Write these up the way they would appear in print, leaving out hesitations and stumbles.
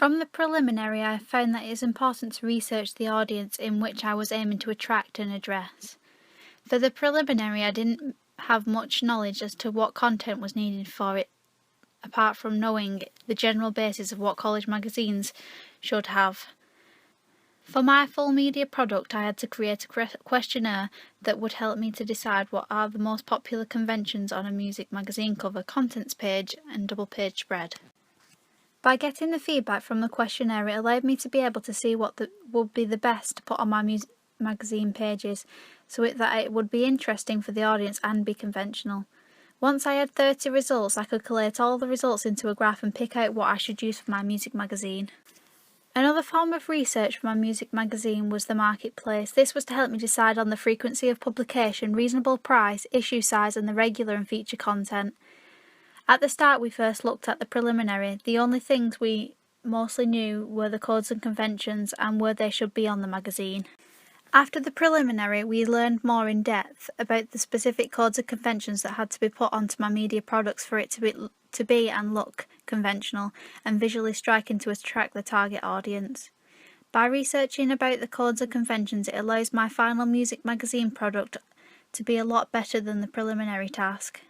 From the preliminary, I found that it is important to research the audience in which I was aiming to attract and address. For the preliminary, I didn't have much knowledge as to what content was needed for it, apart from knowing the general basis of what college magazines should have. For my full media product, I had to create a questionnaire that would help me to decide what are the most popular conventions on a music magazine cover, contents page and double page spread. By getting the feedback from the questionnaire, it allowed me to be able to see what would be the best to put on my music magazine pages, so that it would be interesting for the audience and be conventional. Once I had 30 results, I could collate all the results into a graph and pick out what I should use for my music magazine. Another form of research for my music magazine was the marketplace. This was to help me decide on the frequency of publication, reasonable price, issue size and the regular and feature content. At the start we first looked at the preliminary. The only things we mostly knew were the codes and conventions and where they should be on the magazine. After the preliminary, we learned more in depth about the specific codes and conventions that had to be put onto my media products for it to be and look conventional and visually striking to attract the target audience. By researching about the codes and conventions, it allows my final music magazine product to be a lot better than the preliminary task.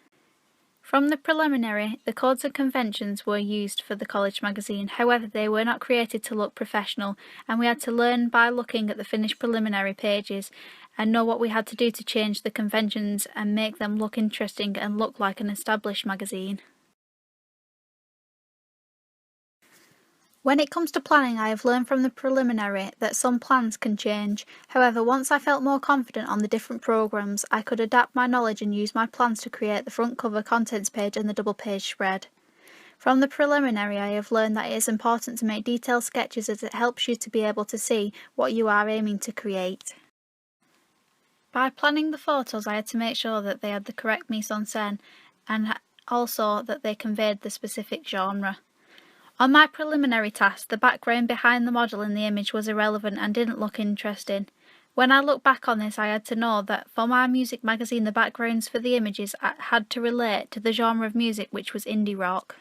From the preliminary, the codes and conventions were used for the college magazine. However, they were not created to look professional, and we had to learn by looking at the finished preliminary pages and know what we had to do to change the conventions and make them look interesting and look like an established magazine. When it comes to planning, I have learned from the preliminary that some plans can change. However, once I felt more confident on the different programmes, I could adapt my knowledge and use my plans to create the front cover, contents page and the double page spread. From the preliminary, I have learned that it is important to make detailed sketches as it helps you to be able to see what you are aiming to create. By planning the photos, I had to make sure that they had the correct mise-en-scène and also that they conveyed the specific genre. On my preliminary task, the background behind the model in the image was irrelevant and didn't look interesting. When I look back on this, I had to know that for my music magazine, the backgrounds for the images had to relate to the genre of music, which was indie rock.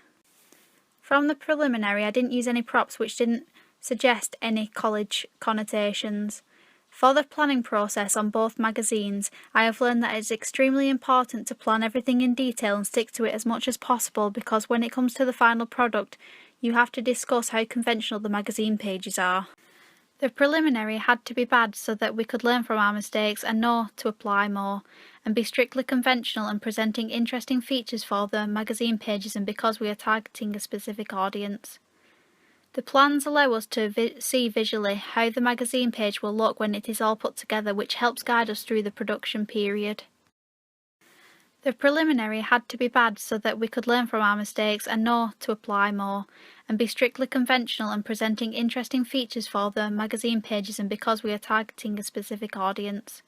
From the preliminary, I didn't use any props which didn't suggest any college connotations. For the planning process on both magazines, I have learned that it is extremely important to plan everything in detail and stick to it as much as possible, because when it comes to the final product, you have to discuss how conventional the magazine pages are. The preliminary had to be bad so that we could learn from our mistakes and know to apply more, and be strictly conventional and presenting interesting features for the magazine pages, and because we are targeting a specific audience. The plans allow us to see visually how the magazine page will look when it is all put together, which helps guide us through the production period. The preliminary had to be bad so that we could learn from our mistakes and know to apply more, and be strictly conventional and presenting interesting features for the magazine pages, and because we are targeting a specific audience.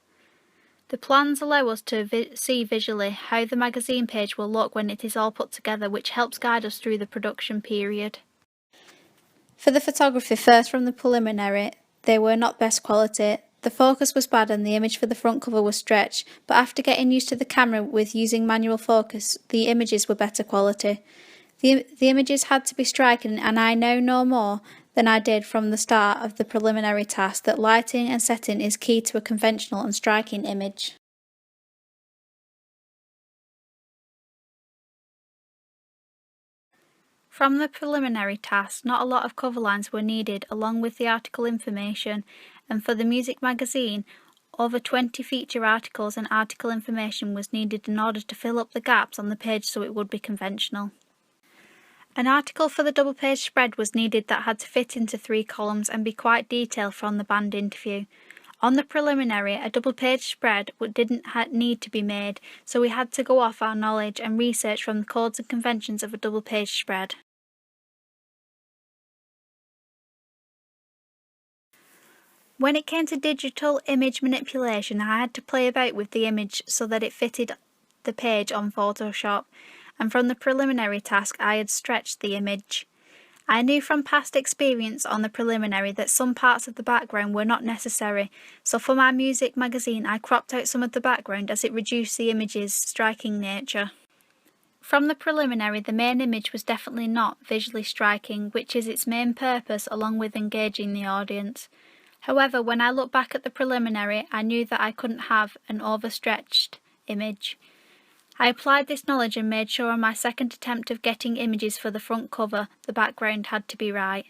The plans allow us to see visually how the magazine page will look when it is all put together, which helps guide us through the production period. For the photography, first from the preliminary, they were not best quality. The focus was bad and the image for the front cover was stretched, but after getting used to the camera with using manual focus, the images were better quality. The images had to be striking, and I now know more than I did from the start of the preliminary task that lighting and setting is key to a conventional and striking image. From the preliminary task, not a lot of cover lines were needed along with the article information, and for the music magazine, over 20 feature articles and article information was needed in order to fill up the gaps on the page so it would be conventional. An article for the double page spread was needed that had to fit into 3 columns and be quite detailed from the band interview. On the preliminary, a double page spread didn't need to be made, so we had to go off our knowledge and research from the codes and conventions of a double page spread. When it came to digital image manipulation, I had to play about with the image so that it fitted the page on Photoshop, and from the preliminary task I had stretched the image. I knew from past experience on the preliminary that some parts of the background were not necessary, so for my music magazine I cropped out some of the background as it reduced the image's striking nature. From the preliminary, the main image was definitely not visually striking, which is its main purpose along with engaging the audience. However, when I look back at the preliminary, I knew that I couldn't have an overstretched image. I applied this knowledge and made sure on my second attempt of getting images for the front cover, the background had to be right.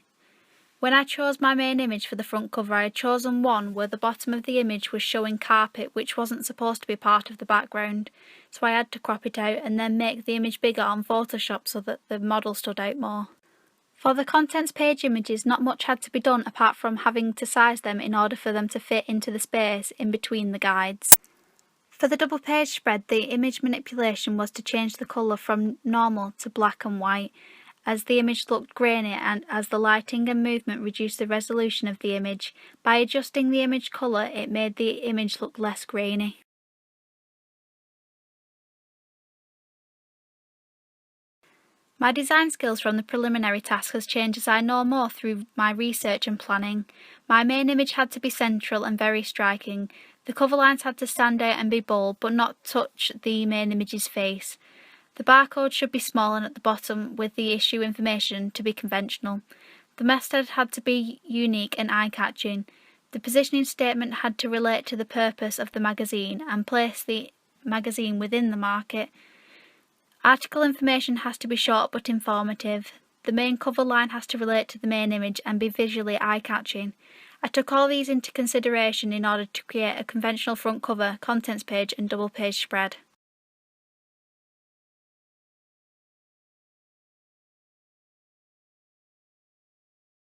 When I chose my main image for the front cover, I had chosen one where the bottom of the image was showing carpet, which wasn't supposed to be part of the background, so I had to crop it out and then make the image bigger on Photoshop so that the model stood out more. For the contents page images, not much had to be done apart from having to size them in order for them to fit into the space in between the guides. For the double page spread, the image manipulation was to change the colour from normal to black and white, as the image looked grainy and as the lighting and movement reduced the resolution of the image. By adjusting the image colour, it made the image look less grainy. My design skills from the preliminary task has changed as I know more through my research and planning. My main image had to be central and very striking. The cover lines had to stand out and be bold, but not touch the main image's face. The barcode should be small and at the bottom, with the issue information to be conventional. The masthead had to be unique and eye-catching. The positioning statement had to relate to the purpose of the magazine and place the magazine within the market. Article information has to be short but informative. The main cover line has to relate to the main image and be visually eye-catching. I took all these into consideration in order to create a conventional front cover, contents page and double page spread.